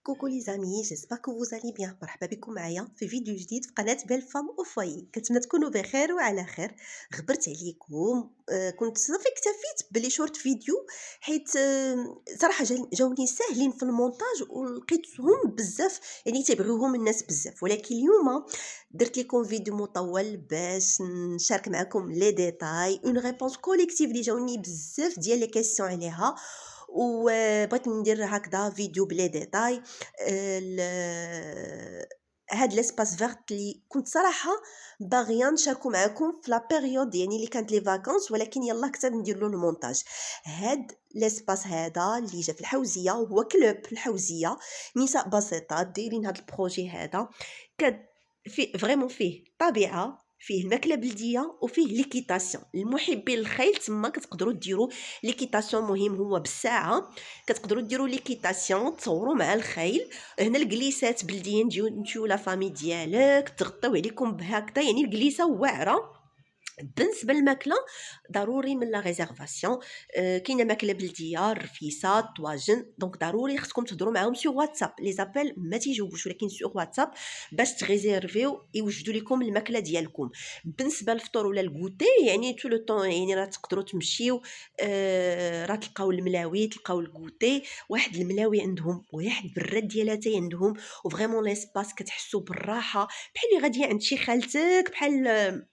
كوكو لي زامي جيسبر كو فوز الي بيان. مرحبا بكم معايا في فيديو جديد في قناه بيل فام او فوايي. كنتمنى تكونوا بخير وعلى خير. غبرت عليكم، كنت صافي اكتفيت بلي شورت فيديو حيت صراحه جاوني ساهلين في المونتاج ولقيتهم بزاف، يعني تيبغيوهم الناس بزاف. ولكن اليوم درت لكم فيديو مطول باش نشارك معكم لي ديتاي اون ريبونس كوليكتيف اللي جاوني بزاف ديال لي كيسيون عليها، وبغيت ندير هكذا فيديو بلي ديتاي. هاد لاسباس فيرت اللي كنت صراحه باغيه نشاركو معكم في لا بيريود يعني اللي كانت لي فاكونس، ولكن يلا كتب ندير له المونتاج. هاد لاسباس هذا اللي جا في الحوزيه وهو كلوب الحوزيه نساء بسيطات دايرين هاد البروجي هذا. في فريمون فيه طبيعه، فيه الماكله بلديه، وفيه ليكيتاسيون. المحبين الخيل تما كتقدروا ديروا ليكيتاسيون، مهم هو بالساعه كتقدروا ديروا ليكيتاسيون تصوروا مع الخيل. هنا الجليسات بلديين نتيو لا فامي ديالك تغطيو عليكم بهكذا، يعني الجليسه واعره. بالنسبه للماكله ضروري من لا ريزيرفاسيون. كاينه ماكله بلديه رفيسات طواجن، دونك ضروري خصكم تهضروا معاهم سور واتساب. لي زابيل ما تيجاوبوش، ولكن سور واتساب باش تريزيرفيو يوجدوا لكم الماكله ديالكم. بالنسبه للفطور ولا الكوتي يعني تو لو طون، يعني راه تقدروا تمشيو، راه تلقاو الملاوي تلقاو الكوتي. واحد الملاوي عندهم واحد براد ديالاتي عندهم، وفريمون ليسباس كتحسوا بالراحه بحال اللي غاديه عند شي خالتك، بحال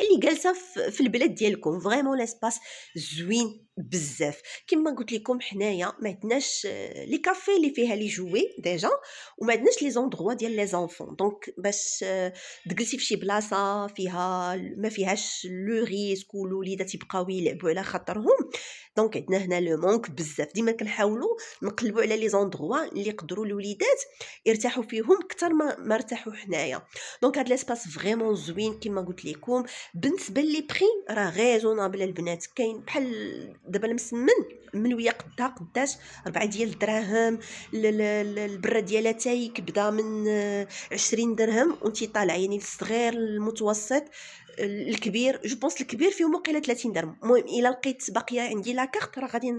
اللي جالسه في البلاد ديالكم. فريمون لاسباس زوين بزاف. كما قلت لكم حنايا ما عندناش لي كافي اللي فيها لي جوي ديجا، وما عندناش لي زوندغوا ديال لي زونفون. دونك باش تجلسي في شي بلاصه فيها ما فيهاش لو ريسك والوليدات يبقاو يلعبوا على خاطرهم، دونك عندنا هنا لو مونك بزاف. ديما كنحاولوا نقلبوا على لي زوندغوا اللي يقدروا الوليدات يرتاحوا فيهم اكثر ما ارتاحوا حنايا. دونك هاد لاسباس فريمون زوين كما قلت لكم. بالنسبه لي بري راه ريزونابل البنات. كاين بحال دابا المسمن الملويه قداش 4 ديال الدراهم. البره ديالها تاي كبدا من 20 درهم وانت طالع، يعني الصغير المتوسط الكبير. جو بونس الكبير فيهم وقيله 30 درهم. المهم الا لقيت باقيه عندي لا كارت راه غادي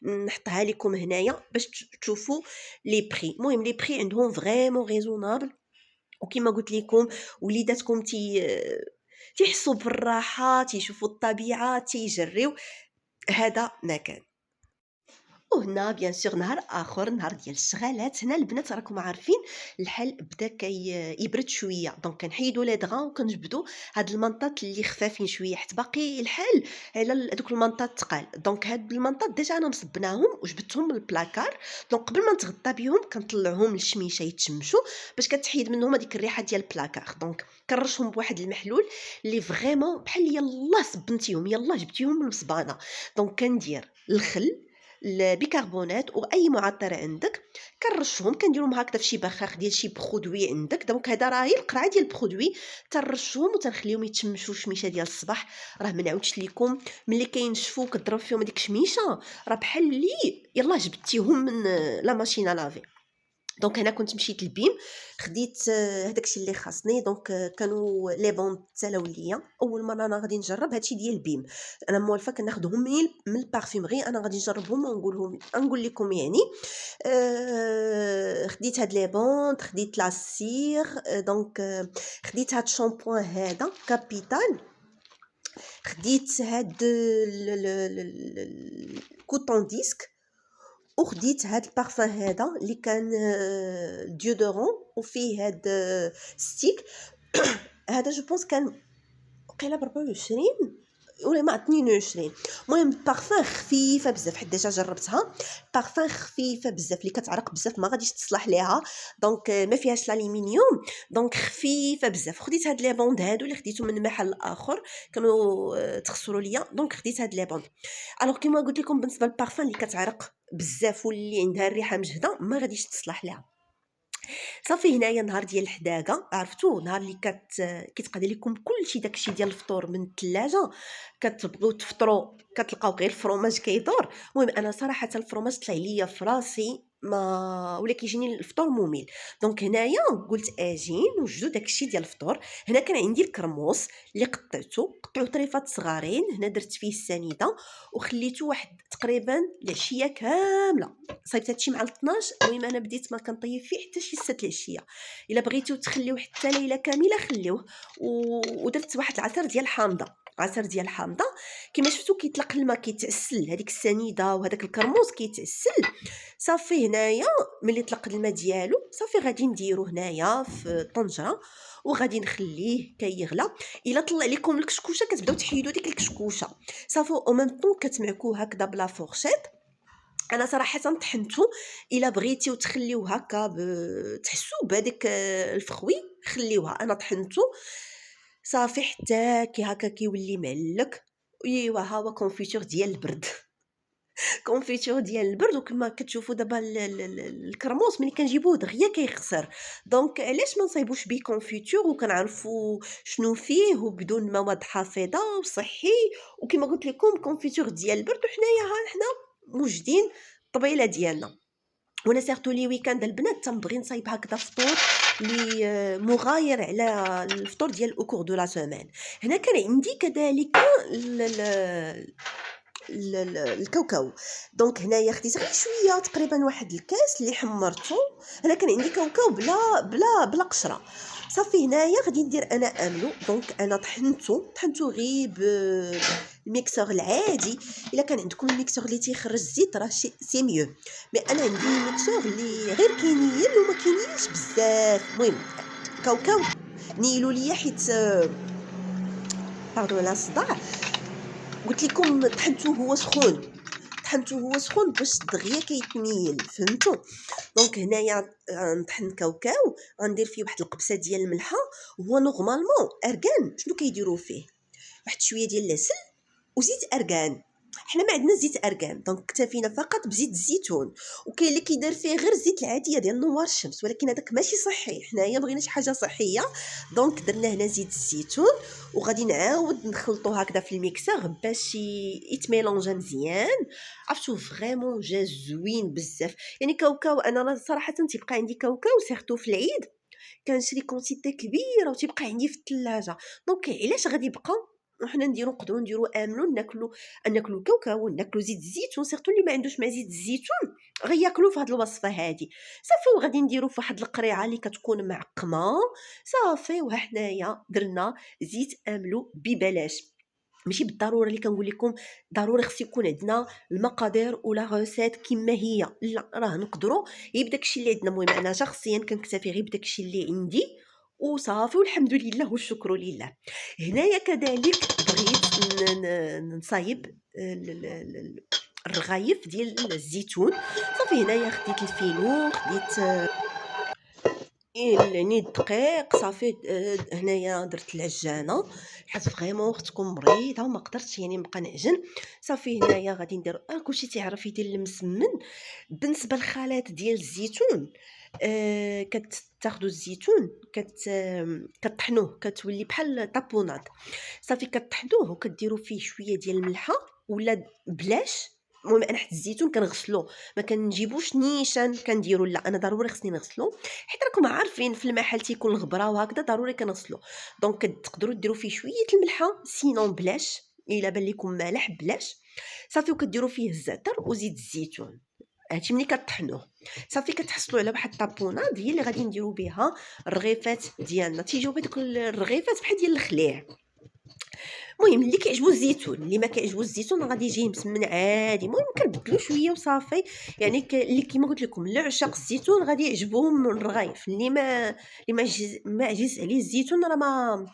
نحطها لكم هنايا باش تشوفوا لي بري. المهم لي بري عندهم فريمون ريزونابل، وكما قلت لكم وليداتكم تيحسوا بالراحه، تيشوفوا الطبيعه، تيجريو. هذا ما كان. وهنا بيان سور نهار اخر، نهار ديال الشغالات. هنا البنات راكم عارفين الحال بدا يبرد شويه، دونك كنحيدوا لي دغا وكنجبدوا هاد المنطات اللي خفافين شويه حيت باقي الحال على دوك المنطات الثقال. دونك هاد المنطات ديجا انا مصبناهم وجبدتهم من البلاكار. دونك قبل ما نتغطى بهم كنطلعهم للشميشه يتشمشوا باش كتحيد منهم هذيك الريحه ديال البلاكار. دونك كنرشهم بواحد المحلول اللي فريمون بحال يلاه صبنتيهم يلاه جبتيهم من الصبانه. دونك كندير الخل، البيكربونات واي معطر عندك، كنرشهم كنديرهم هكذا في شي بخاخ ديال شي برودوي عندك. دونك هذا راهي القرعه ديال البرودوي، تنرشهم وتنخليهم يتشمشوا شميشه ديال الصباح. راه ما نعاودش لكم ملي كينشفوا كضرب فيهم هذيك شميشه راه بحال اللي يلاه جبتيهم من لا ماشين لافي. دونك هنا كنت مشيت للبيم خديت هذاك الشيء اللي خاصني. دونك كانوا لي بون تسالاو ليا. اول مره انا غادي نجرب هادشي ديال البيم. انا موالفه كناخذهم من البارفيمري، انا غادي نجربهم نقول لكم يعني. خديت هاد لي بون، خديت لا سير. دونك خديت هاد الشامبوان هذا كابيتال، خديت هاد الكوتون ديسك، وخديت هاد البارفان هذا اللي كان ديودورون وفيه هاد ستيك. هذا جو بونس كان وقيله ب 24 ولا ما 22. المهم بارفان خفيفه بزاف حيت ديجا جربتها. بارفان خفيفه بزاف اللي كتعرق بزاف ما غاديش تصلح ليها. دونك ما فيهاش الالومنيوم، دونك خفيفه بزاف. خديت هاد لي بوند هادو اللي خديتهم من محل اخر كانوا تخسروا ليا، دونك خديت هاد لي بوند. الوغ كيما قلت لكم بالنسبه للبارفان اللي كتعرق بزاف واللي عندها الريحه مجهده ما غاديش تصلح لها. صافي هنايا نهار ديال الحداقه، عرفتو نهار اللي كيتقاد لكم كلشي داكشي ديال الفطور من الثلاجه، كتبغيو تفطروا كتلقاو غير الفرomاج كيدور. المهم انا صراحه الفرomاج طلع ليا في راسي ولا كيجيني الفطور ممل. دونك هنايا قلت اجي نوجدو داكشي ديال الفطور. هنا كان عندي الكرموس اللي قطعته طريفات صغارين، هنا درت فيه السنيده وخليته واحد تقريبا العشيه كامله، صايبت هادشي مع 12. المهم انا بديت ما كنطيب فيه حتى شي 6 العشيه. الا بغيتو تخليوه حتى ليله كامله خليوه. ودرت واحد العصير ديال الحامضه، عصير ديال الحامضه كما شفتوا كيطلق الماء كيتعسل، هذيك السنيده وهذاك الكرموس كيتعسل. صافي هنايا ملي طلق الماء ديالو صافي غادي نديرو هنايا في الطنجره وغادي نخليه كيغلى. الا طلع لكم الكشكوشه كتبداو تحيدوا ديك الكشكوشه صافي، او ميم طون كتمعكوه هكذا بلا فورشيت. انا صراحه طحنته. الا بغيتيو تخليوه هكا تحسوا بهذيك الفخوي خليوها، انا طحنته صافي حتى كي هكا كيولي معلك. ايوا ها هو كونفيتور ديال البرد كونفيتور ديال البرد. وكما كتشوفوا دابا الكرموس ملي كنجيبوه دغيا كيخسر. دونك علاش ما نصايبوش بيه كونفيتور وكنعرفوا شنو فيه وبدون مواد حافظه وصحي. وكما قلت لكم كونفيتور ديال البرد. وحنايا حنا موجدين الطبيله ديالنا. وانا سيرتو لي ويكاند البنات تنبغي نصايب هكذا فطور لي مغاير على الفطور ديال اوكور دو لا سيمين. هنا كان عندي كذلك الكاوكاو. دونك هنايا خديت غير شويه تقريبا واحد الكاس اللي حمرته. انا كان عندي كاوكاو بلا قشره. صافي هنايا غادي ندير انا املو. دونك انا طحنته غير بالميكسور العادي. الا كان عندكم الميكسور اللي تيخرج الزيت راه سي ميو، مي انا عندي ميكسور اللي غير كينيل وما كينيلش بزاف. المهم كاوكاو نيلوا ليا حيت باردون لا صداع. قلت لكم طحنته هو سخون باش دغيا كيتنيل، فهمتوا؟ دونك هنايا نطحن كاوكاو غندير فيه واحد القبسه ديال الملحه. وهو نورمالمون ارغان شنو كيديروا فيه؟ واحد شويه ديال العسل وزيت ارغان. حنا ما عندنا زيت ارغان دونك اكتفينا فقط بزيت الزيتون. وكاين اللي كيدير فيه غير الزيت العاديه ديال نوار الشمس، ولكن هذاك ماشي صحي. حنايا بغينا شي حاجه صحيه دونك درنا هنا زيت الزيتون. وغادي نعاود نخلطو هكذا في الميكسور باش يتميلونجا مزيان. عرفتو فريمون جا زوين بزاف. يعني كاوكاو انا صراحه تيبقى عندي كاوكاو سيرتو في العيد كنشري كونتيتي كبيره وتيبقى عندي في الثلاجه. دونك علاش غادي يبقى؟ وحنا نقدروا نديروا املو ناكلوا كاوكاو وناكلوا زيت الزيتون. سيرتو اللي ما عندوش مع زيت الزيتون غياكلوا في هذه الوصفه هذه. صافي وغادي نديروا في واحد القريعه اللي كتكون معقمه. صافي وحنايا درنا زيت املو ببلاش. ماشي بالضروره اللي كنقول لكم ضروري خص يكون عندنا المقادير ولا غوسيت كما هي، لا راه نقدروا غير بداكشي اللي عندنا. المهم انا شخصيا كنكتفي غير بداكشي اللي عندي وصافي والحمد لله والشكر لله. هنايا كذلك بغيت نصايب الرغايف ديال الزيتون. صافي هنايا خديت الفينو، خديت يعني الدقيق. صافي هنايا درت العجانه حيت فريمون اختكم مريضه وما قدرتش يعني نبقى نعجن. صافي هنايا غادي ندير كلشي تعرف يدير المسمن. بالنسبه للخلطات ديال الزيتون كتاخذوا الزيتون كطحنوه كتولي بحال طابوناد. صافي كطحنوه وكديروا فيه شويه ديال الملحه ولا بلاش. المهم انا حيت الزيتون كنغسلو ما كنجيبوش نيشان كنديرو، لا انا ضروري خصني نغسلو حيت راكم عارفين في المحل تيكون الغبره وهكذا ضروري كنغسلو. دونك تقدروا ديروا فيه شويه الملحه سينون بلاش، الا بان لكم مالح بلاش. صافي وكديروا فيه الزعتر وزيت الزيتون. هادشي ملي كطحنوه صافي كتحصلوا على واحد الطابوناد هي اللي غادي نديروا بها الرغيفات ديالنا. تيجيو بهذوك الرغيفات بحال ديال الخليع. المهم اللي كيعجبو الزيتون، اللي ما كيعجبو الزيتون غادي يجي مسمن عادي. المهم كنبدلو شويه وصافي. يعني اللي كيما قلت لكم اللي عشاق الزيتون غادي يعجبهم الرغايف. اللي ما عجز عليه الزيتون راه ما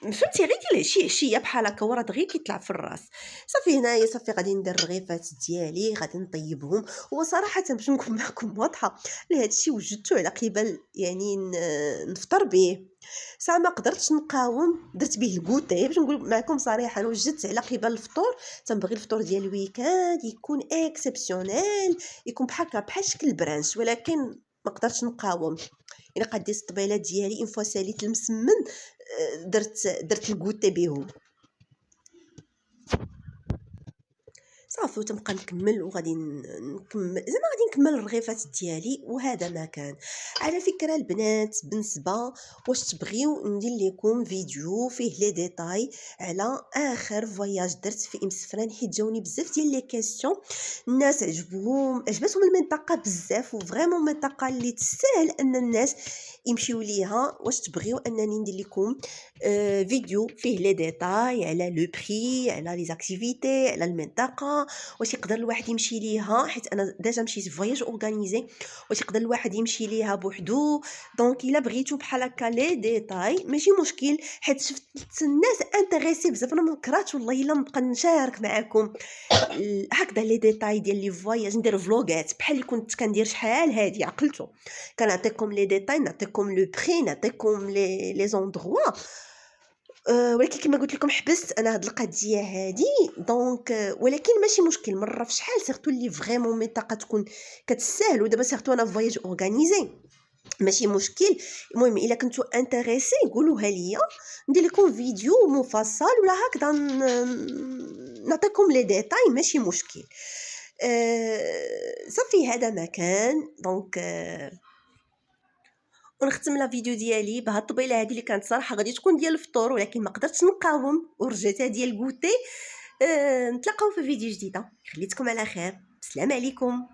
فهمتي غير ديال شي عشيه بحال هكا وراه دغيا كيطلع في الراس. صافي هنايا صافي غادي ندير الرغيفات ديالي غادي نطيبهم. وصراحه باش نكون معكم واضحه هذا الشيء وجدته على قبل يعني نفطر به. ساعه ما قدرتش نقاوم درت به الكوتي. باش نقول معكم صريحه انا وجدت على قبل الفطور. تنبغي الفطور ديال الويكاند يكون اكسبسيونيل، يكون بحال شكل البرانش، ولكن ما قدرتش نقاوم. الا قديت الطبيله ديالي اون فوا ساليت المسمن درت الكوتي بهم. صافي وتنبقى نكمّل وغادي زعما غادي نكمّل الرغيفات ديالي وهذا ما كان. على فكرة البنات بالنسبة واش تبغيو ندير ليكم فيديو فيه لي ديتاي على آخر فواياج درت في إمسفران، حيت جاوني بزاف ديال لي كيسيون، الناس عجبتهم المنطقة بزاف وفريمون منطقة اللي تستاهل أن الناس يمشيو ليها. واش تبغيو أنني ندير لكم فيديو فيه لي ديتاي على لو بري، على لي زاكتيفيتي، على المنطقة، واش يقدر الواحد يمشي ليها، حيت أنا ديجا مشيت فواياج أورغانيزي، واش يقدر الواحد يمشي ليها بوحدو. دونك إلا بغيتو بحال هكا لي ديتاي ماشي مشكل، حيت شفت الناس انتريسي بزاف. انا مكرهتش والله الا نبقى نشارك معكم هكذا لي ديتاي ديال لي فواياج، ندير فلوغات بحال اللي كنت كندير شحال هادي، عقلتو كنعطيكم لي ديتاي، نعطيكم لو بري، نعطيكم لي زوندغوا. ولكن كما قلت لكم حبست انا هاد القضيه هادي. دونك ولكن ماشي مشكل، مره في شحال سيرتو اللي فريمون منطقه تكون كتستاهل. ودابا سيرتو انا فواياج اورغانيزي ماشي مشكل. المهم الا كنتو انتريسي قولوها ليا، ندير لكم فيديو مفصل ولا هكذا نعطيكم لي ديتاي ماشي مشكل. صافي هذا ما كان. دونك ونختم لا فيديو ديالي بهاد الطبيله هذه اللي كانت صراحه غادي تكون ديال الفطور، ولكن ما قدرتش نقاوم ورجعتها ديال كوتي. نتلاقاو في فيديو جديده، خليتكم على خير، السلام عليكم.